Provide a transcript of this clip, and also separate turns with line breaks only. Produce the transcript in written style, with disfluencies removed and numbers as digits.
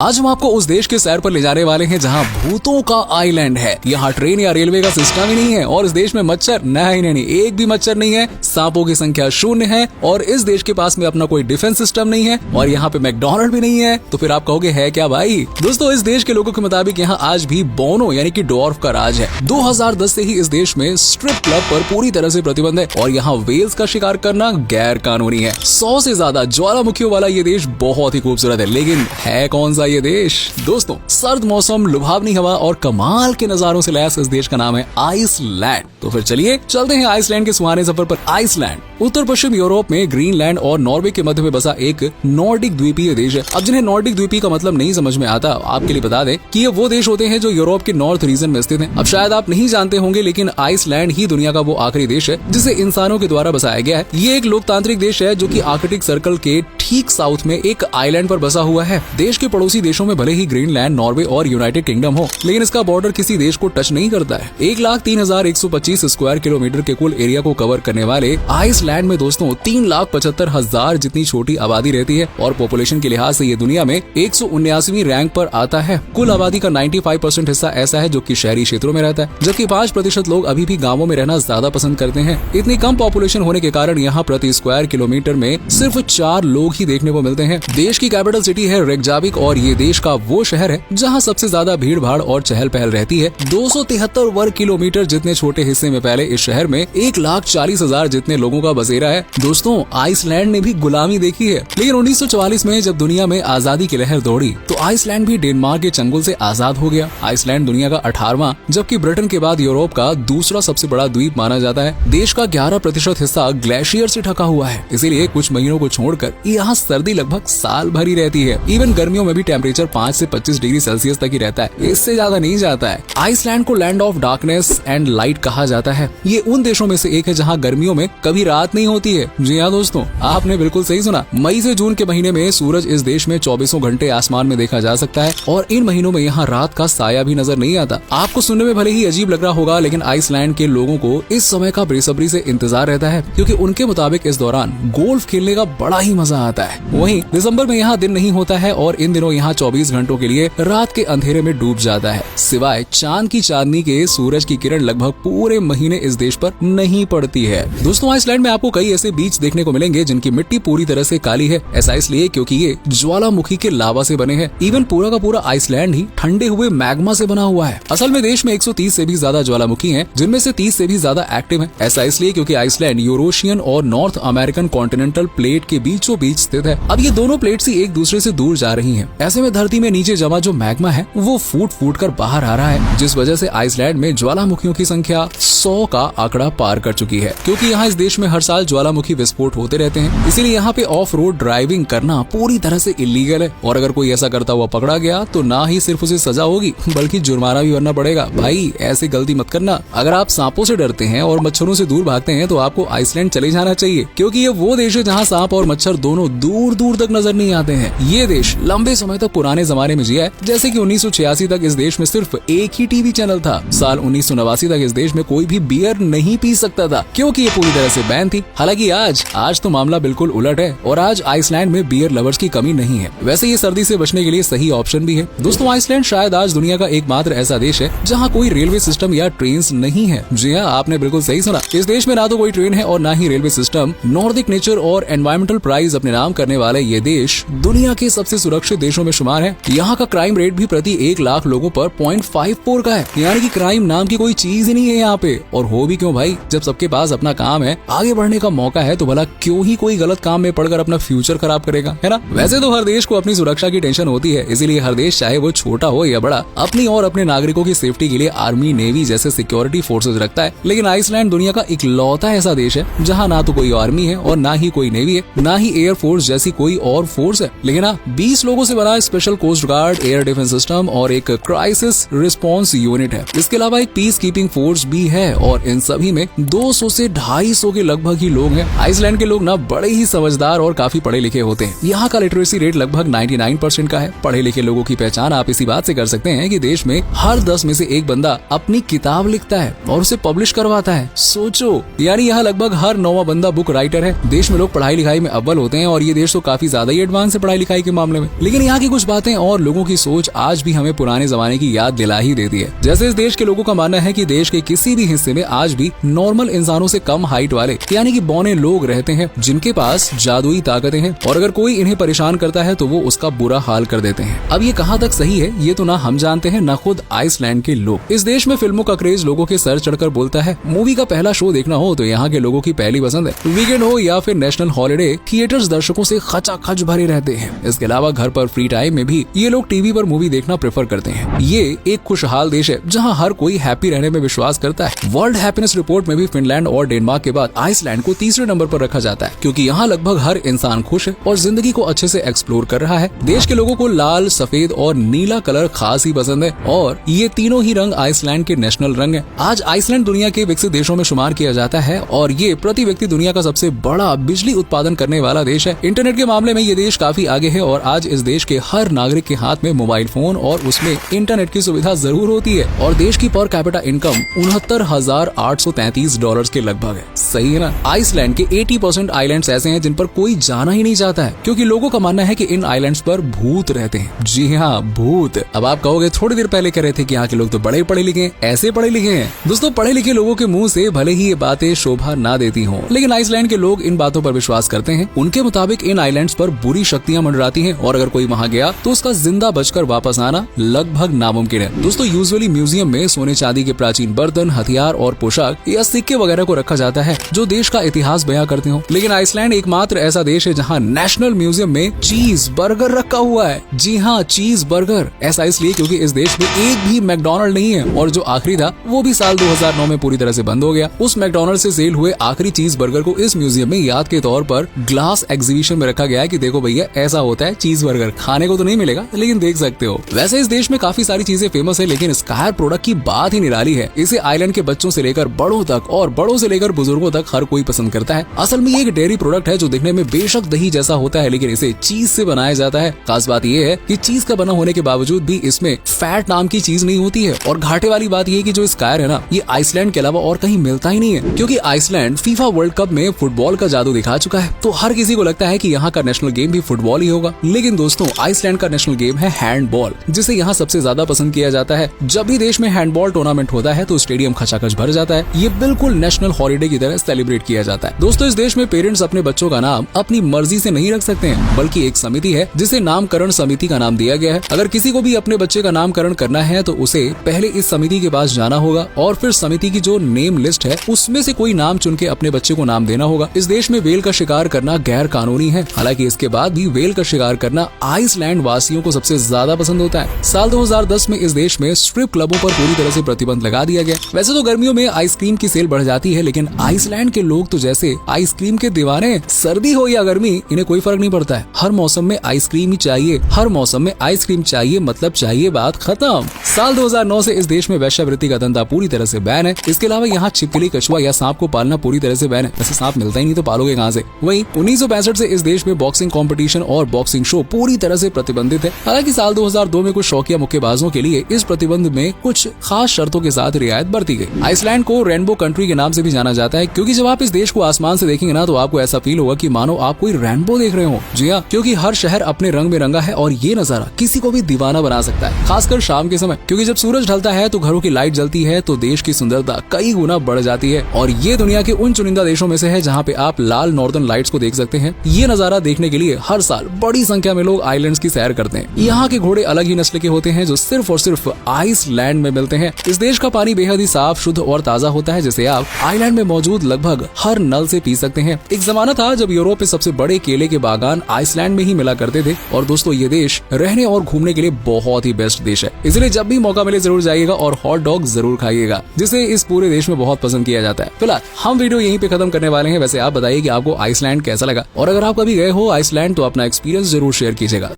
आज हम आपको उस देश के सैर पर ले जाने वाले हैं जहां भूतों का आइलैंड है। यहाँ ट्रेन या रेलवे का सिस्टम ही नहीं है और इस देश में मच्छर नहीं, एक भी मच्छर नहीं है। सांपों की संख्या 0 है और इस देश के पास में अपना कोई डिफेंस सिस्टम नहीं है और यहाँ पे मैकडोनल्ड भी नहीं है। तो फिर आप कहोगे है क्या भाई? दोस्तों, इस देश के लोगों के मुताबिक यहाँ आज भी बोनो यानी कि ड्वार्फ का राज है। 2010 से ही इस देश में स्ट्रिप क्लब पर पूरी तरह से प्रतिबंध है और यहाँ व्हेल्स का शिकार करना गैर कानूनी है। 100 से ज्यादा ज्वालामुखियों वाला ये देश बहुत ही खूबसूरत है, लेकिन है कौन सा ये देश? दोस्तों, सर्द मौसम, लुभावनी हवा और कमाल के नजारों से लैस इस देश का नाम है आइसलैंड। तो फिर चलिए चलते हैं आइसलैंड के सुहाने सफर पर। आइसलैंड उत्तर पश्चिम यूरोप में ग्रीनलैंड और नॉर्वे के मध्य में बसा एक नॉर्डिक द्वीपीय देश है। अब जिन्हें नॉर्डिक द्वीपी का मतलब नहीं समझ में आता, आपके लिए बता दें कि ये वो देश होते हैं जो यूरोप के नॉर्थ रीजन में स्थित हैं। अब शायद आप नहीं जानते होंगे, लेकिन आइसलैंड ही दुनिया का वो आखिरी देश है जिसे इंसानों के द्वारा बसाया गया है। ये एक लोकतांत्रिक देश है जो कि आर्कटिक सर्कल के ठीक साउथ में एक आइलैंड पर बसा हुआ है। देश के पड़ोसी देशों में भले ही ग्रीनलैंड, नॉर्वे और यूनाइटेड किंगडम हो, लेकिन इसका बॉर्डर किसी देश को टच नहीं करता है। 1,03,125 स्क्वायर किलोमीटर के कुल एरिया को कवर करने वाले आइसलैंड में दोस्तों 3,75,000 जितनी छोटी आबादी रहती है और पॉपुलेशन के लिहाज से ये दुनिया में 179वीं रैंक पर आता है। कुल आबादी का 95% हिस्सा ऐसा है जो कि शहरी क्षेत्रों में रहता है, जबकि 5% लोग अभी भी गाँवों में रहना ज्यादा पसंद करते हैं। इतनी कम पॉपुलेशन होने के कारण यहाँ प्रति स्क्वायर किलोमीटर में सिर्फ 4 लोग ही देखने को मिलते हैं। देश की कैपिटल सिटी है रेकजाविक और ये देश का वो शहर है जहाँ सबसे ज्यादा भीड़ भाड़ और चहल पहल रहती है। 273 वर्ग किलोमीटर जितने छोटे हिस्से में फैले इस शहर में 1,40,000 जितने लोगों का बसेरा है। दोस्तों, आइसलैंड ने भी गुलामी देखी है, लेकिन 1944 में जब दुनिया में आजादी की लहर दौड़ी तो आइसलैंड भी डेनमार्क के चंगुल से आजाद हो गया। आइसलैंड दुनिया का 18वां जबकि ब्रिटेन के बाद यूरोप का दूसरा सबसे बड़ा द्वीप माना जाता है। देश का 11% हिस्सा ग्लेशियर से ढका हुआ है, इसीलिए कुछ महीनों को छोड़कर यहाँ सर्दी लगभग साल भर ही रहती है। इवन गर्मियों में भी टेम्परेचर 5 से 25 डिग्री सेल्सियस तक ही रहता है, इससे ज्यादा नहीं जाता है। आइसलैंड को land of darkness and light कहा जाता है। ये उन देशों में से एक है जहाँ गर्मियों में कभी रात नहीं होती है। जी हाँ दोस्तों, आपने बिल्कुल सही सुना। मई से जून के महीने में सूरज इस देश में 24 घंटे आसमान में देखा जा सकता है और इन महीनों में यहाँ रात का साया भी नजर नहीं आता। आपको सुनने में भले ही अजीब लग रहा होगा, लेकिन आइसलैंड के लोगों को इस समय का बेसब्री से इंतजार रहता है, क्योंकि उनके मुताबिक इस दौरान गोल्फ खेलने का बड़ा ही मजा आता है। वहीं दिसंबर में यहाँ दिन नहीं होता है और इन दिनों यहाँ 24 घंटों के लिए रात के अंधेरे में डूब जाता है। सिवाय चांद की चांदनी के सूरज की किरण लगभग पूरे महीने इस देश पर नहीं पड़ती है। दोस्तों, आइसलैंड में आपको कई ऐसे बीच देखने को मिलेंगे जिनकी मिट्टी पूरी तरह से काली है। ऐसा इसलिए क्योंकि ये ज्वालामुखी के लावा से बने हैं। इवन पूरा का पूरा आइसलैंड ही ठंडे हुए मैग्मा से बना हुआ है। असल में देश में 130 से भी ज्यादा ज्वालामुखी हैं, जिनमें से 30 से भी ज्यादा एक्टिव हैं। ऐसा इसलिए क्योंकि आइसलैंड यूरोशियन और नॉर्थ अमेरिकन कॉन्टिनेंटल प्लेट के बीचों बीच स्थित है। अब ये दोनों प्लेट्स ही एक दूसरे से दूर जा रही हैं। ऐसे में धरती में नीचे जमा जो मैग्मा है वो फूट कर बाहर आ रहा है, जिस वजह से आइसलैंड में ज्वालामुखियों की संख्या 100 का आंकड़ा पार कर चुकी है। क्योंकि यहाँ इस देश में हर साल ज्वालामुखी विस्फोट होते रहते हैं, इसीलिए यहाँ पे ऑफ रोड ड्राइविंग करना पूरी तरह से इलीगल है और अगर कोई ऐसा करता हुआ पकड़ा गया तो ना ही सिर्फ उसे सजा होगी बल्कि जुर्माना भी भरना पड़ेगा। भाई, ऐसी गलती मत करना। अगर आप सांपों से डरते हैं और मच्छरों से दूर भागते हैं तो आपको आइसलैंड चले जाना चाहिए, क्योंकि ये वो देश है जहाँ सांप और मच्छर दोनों दूर दूर तक नजर नहीं आते हैं। ये देश लंबे समय तक पुराने जमाने में जिया है, जैसे कि 1986 तक इस देश में सिर्फ एक ही टीवी चैनल था। साल 1989 तक इस देश में कोई भी बियर नहीं पी सकता था, क्योंकि ये पूरी तरह से बैन थी। हालांकि आज तो मामला बिल्कुल उलट है और आज आइसलैंड में बियर लवर्स की कमी नहीं है। वैसे ये सर्दी से बचने के लिए सही ऑप्शन भी है। दोस्तों, आइसलैंड शायद आज दुनिया का एकमात्र ऐसा देश है जहाँ कोई रेलवे सिस्टम या ट्रेन नहीं है। जी हाँ, आपने बिल्कुल सही सुना। इस देश में ना तो कोई ट्रेन है और ना ही रेलवे सिस्टम। नॉर्डिक नेचर और एनवायरमेंटल प्राइज अपने नाम करने वाले ये देश दुनिया के सबसे सुरक्षित देशों में शुमार है। यहाँ का क्राइम रेट भी प्रति 1 लाख लोगों पर 0.54 का है, यानी कि क्राइम नाम की कोई चीज ही नहीं है यहाँ पे। और हो भी क्यों भाई, जब सबके पास अपना काम है, आगे बढ़ने का मौका है, तो भला क्यों ही कोई गलत काम में पड़कर अपना फ्यूचर खराब करेगा, है ना? वैसे तो हर देश को अपनी सुरक्षा की टेंशन होती है, इसीलिए हर देश चाहे वो छोटा हो या बड़ा अपनी और अपने नागरिकों की सेफ्टी के लिए आर्मी, नेवी जैसे सिक्योरिटी फोर्सेज रखता है। लेकिन आइसलैंड दुनिया का इकलौता ऐसा देश है जहाँ ना तो कोई आर्मी है और ना ही कोई नेवी है, ना ही एयर फोर्स जैसी कोई और फोर्स है, लेकिन 20 लोगों से बना special coast guard, air defence system और एक क्राइसिस रिस्पांस यूनिट है। इसके अलावा एक पीस कीपिंग फोर्स भी है और इन सभी में 200 से 250 के लगभग ही लोग हैं। आइसलैंड के लोग ना बड़े ही समझदार और काफी पढ़े लिखे होते हैं। यहाँ का लिटरेसी रेट लगभग 99% का है। पढ़े लिखे लोगों की पहचान आप इसी बात से कर सकते हैं कि देश में हर 10 में से एक बंदा अपनी किताब लिखता है और उसे पब्लिश करवाता है। सोचो, यानी यहाँ लगभग हर 9वां बंदा बुक राइटर है। देश में लोग पढ़ाई लिखाई में अव्वल होते हैं और ये देश तो काफी ज्यादा ही एडवांस है पढ़ाई लिखाई के मामले में। लेकिन यहाँ की कुछ बातें और लोगों की सोच आज भी हमें पुराने जमाने की याद दिला ही देती है। जैसे इस देश के लोगों का मानना है कि देश के किसी भी हिस्से में आज भी नॉर्मल इंसानों से कम हाइट वाले यानी कि बौने लोग रहते हैं जिनके पास जादुई ताकतें हैं, और अगर कोई इन्हें परेशान करता है तो वो उसका बुरा हाल कर देते हैं। अब ये कहाँ तक सही है ये तो ना हम जानते हैं ना खुद आइसलैंड के लोग। इस देश में फिल्मों का क्रेज लोगों के सर चढ़कर बोलता है। मूवी का पहला शो देखना हो तो यहाँ के लोगों की पहली पसंद है। वीकेंड हो या फिर नेशनल हॉलिडे, थिएटर्स दर्शकों से खचाखच भरे रहते हैं। इसके अलावा घर पर फ्री टाइम में भी ये लोग टीवी पर मूवी देखना प्रेफर करते हैं। ये एक खुशहाल देश है जहाँ हर कोई हैप्पी रहने में विश्वास करता है। वर्ल्ड हैप्पीनेस रिपोर्ट में भी फिनलैंड और डेनमार्क के बाद आइसलैंड को तीसरे नंबर पर रखा जाता है, क्योंकि यहाँ लगभग हर इंसान खुश है और जिंदगी को अच्छे से एक्सप्लोर कर रहा है। देश के लोगों को लाल, सफेद और नीला कलर खास ही पसंद है और ये तीनों ही रंग आइसलैंड के नेशनल रंग है। आज आइसलैंड दुनिया के विकसित देशों में शुमार किया जाता है और ये प्रति व्यक्ति दुनिया का सबसे बड़ा बिजली उत्पादन करने वाला देश है। इंटरनेट के मामले में ये देश काफी आगे है और आज इस देश के हर नागरिक के हाथ में मोबाइल फोन और उसमें इंटरनेट की सुविधा जरूर होती है। और देश की पर कैपिटा इनकम $69,833 के लगभग है। सही है ना। आइसलैंड के 80% आइलैंड्स ऐसे हैं जिन पर कोई जाना ही नहीं चाहता है, क्योंकि लोगों का मानना है कि इन आइलैंड्स पर भूत रहते हैं। जी हाँ, भूत। अब आप कहोगे थोड़ी देर पहले कह रहे थे कि यहाँ के लोग तो बड़े पढ़े लिखे हैं, ऐसे पढ़े लिखे हैं। दोस्तों, पढ़े लिखे लोगों के मुंह से भले ही ये बातें शोभा ना देती हों, लेकिन आइसलैंड के लोग इन बातों पर विश्वास करते हैं। उनके मुताबिक इन आइलैंड्स पर बुरी शक्तियां मंडराती हैं और अगर कोई वहाँ गया तो उसका जिंदा बचकर वापस आना लगभग नामुमकिन है। दोस्तों, यूजुअली म्यूजियम में सोने चांदी के प्राचीन बर्तन, हथियार और पोशाक या सिक्के वगैरह को रखा जाता है जो देश का इतिहास बयां करते हो। लेकिन आइसलैंड एकमात्र ऐसा देश है जहाँ नेशनल म्यूजियम में चीज बर्गर रखा हुआ है। जी हाँ, चीज बर्गर। ऐसा इसलिए क्योंकि इस देश में एक भी मैकडॉनल्ड नहीं है और जो आखिरी था वो भी साल 2009 में पूरी तरह से बंद हो गया। उस मैकडॉनल्ड से सेल हुए आखिरी चीज बर्गर को इस म्यूजियम में याद के तौर पर ग्लास एग्जीबिशन में रखा गया है कि देखो भैया, ऐसा होता है चीज बर्गर। खाने को तो नहीं मिलेगा लेकिन देख सकते हो। वैसे इस देश में काफी सारी चीजें फेमस है, लेकिन स्कायर प्रोडक्ट की बात ही निराली है। इसे आइलैंड के बच्चों से लेकर बड़ों तक और बड़ों से लेकर बुजुर्गों तक हर कोई पसंद करता है। असल में ये एक डेयरी प्रोडक्ट है जो दिखने में बेशक दही जैसा होता है, लेकिन इसे चीज से बनाया जाता है। खास बात ये है कि चीज का बना होने के बावजूद भी इसमें फैट नाम की चीज नहीं होती है। और घाटे वाली बात ये कि जो स्कायर है ना, ये आइसलैंड के अलावा और कहीं मिलता ही नहीं है, क्योंकि आइसलैंड फीफा वर्ल्ड कप में फुटबॉल का जादू दिखा चुका है। तो हर किसी को लगता है कि यहाँ का नेशनल गेम भी फुटबॉल ही होगा, लेकिन दोस्तों, आइसलैंड का नेशनल गेम है हैंडबॉल, जिसे यहाँ सबसे ज्यादा पसंद किया जाता है। जब भी देश में हैंडबॉल टूर्नामेंट होता है तो स्टेडियम खचाखच भर जाता है। ये बिल्कुल नेशनल हॉलिडे की तरह सेलिब्रेट किया जाता है। दोस्तों, इस देश में पेरेंट्स अपने बच्चों का नाम अपनी मर्जी से नहीं रख सकते हैं, बल्कि एक समिति है जिसे नामकरण समिति का नाम दिया गया है। अगर किसी को भी अपने बच्चे का नामकरण करना है तो उसे पहले इस समिति के पास जाना होगा और फिर समिति की जो नेम लिस्ट है उसमें से कोई नाम चुन के अपने बच्चे को नाम देना होगा। इस देश में वेल का शिकार करना गैर कानूनी है, हालांकि इसके बाद भी वेल का शिकार करना आइसलैंड वासियों को सबसे ज्यादा पसंद होता है। साल 2010 में इस देश में स्ट्रिप क्लबों पर पूरी तरह से प्रतिबंध लगा दिया गया। वैसे तो गर्मियों में आइसक्रीम की सेल बढ़ जाती है, लेकिन आइसलैंड के लोग तो जैसे आइसक्रीम के दीवाने। सर्दी हो या गर्मी, इन्हें कोई फर्क नहीं पड़ता है। हर मौसम में आइसक्रीम ही चाहिए, हर मौसम में आइसक्रीम चाहिए, मतलब चाहिए, बात खत्म। साल 2009 से इस देश में वेश्यावृत्ति का धंधा पूरी तरह से बैन है। इसके अलावा यहाँ छिपकली, कछुआ या सांप को पालना पूरी तरह से बैन है। वैसे सांप मिलता ही नहीं तो पालोगे कहाँ से। वहीं 1965 से इस देश में बॉक्सिंग कंपटीशन और बॉक्सिंग शो पूरी तरह से प्रतिबंधित है। हालांकि साल 2002 में कुछ शौकिया मुक्केबाजों के लिए इस प्रतिबंध में कुछ खास शर्तों के साथ रियायत बरती गई। आइसलैंड को रेनबो कंट्री के नाम से भी जाना जाता है, क्योंकि जब आप इस देश को आसमान से देखेंगे ना तो आपको ऐसा फील होगा कि मानो आप कोई रेनबो देख रहे हो। जी हाँ, क्योंकि हर शहर अपने रंग में रंगा है और ये नजारा किसी को भी दीवाना बना सकता है, खासकर शाम के समय, क्योंकि जब सूरज ढलता है तो घरों की लाइट जलती है तो देश की सुंदरता कई गुना बढ़ जाती है। और ये दुनिया के उन चुनिंदा देशों में से है जहाँ पे आप लाल नॉर्दर्न लाइट्स को देख सकते हैं। ये नजारा देखने के लिए हर साल बड़ी संख्या में लोग आइलैंड्स की सैर करते हैं। यहाँ के घोड़े अलग ही नस्ल के होते हैं जो सिर्फ और सिर्फ आइसलैंड में मिलते हैं। इस देश का पानी बेहद ही साफ, शुद्ध और ताजा होता है, जिसे आप आइलैंड में मौजूद लगभग हर नल से पी सकते हैं। एक जमाना था जब यूरोप में सबसे बड़े केले के बागान आइसलैंड में ही मिला करते थे। और दोस्तों, ये देश रहने और घूमने के लिए बहुत ही बेस्ट देश है, इसलिए जब भी मौका मिले जरूर जाइएगा और हॉट डॉग जरूर खाइएगा, जिसे इस पूरे देश में बहुत पसंद किया जाता है। फिलहाल हम वीडियो यहीं पे खत्म करने वाले हैं। वैसे आप बताइए कि आपको आइसलैंड कैसा लगा, और अगर आप कभी गए हो आइसलैंड तो अपना एक्सपीरियंस जरूर शेयर कीजिएगा।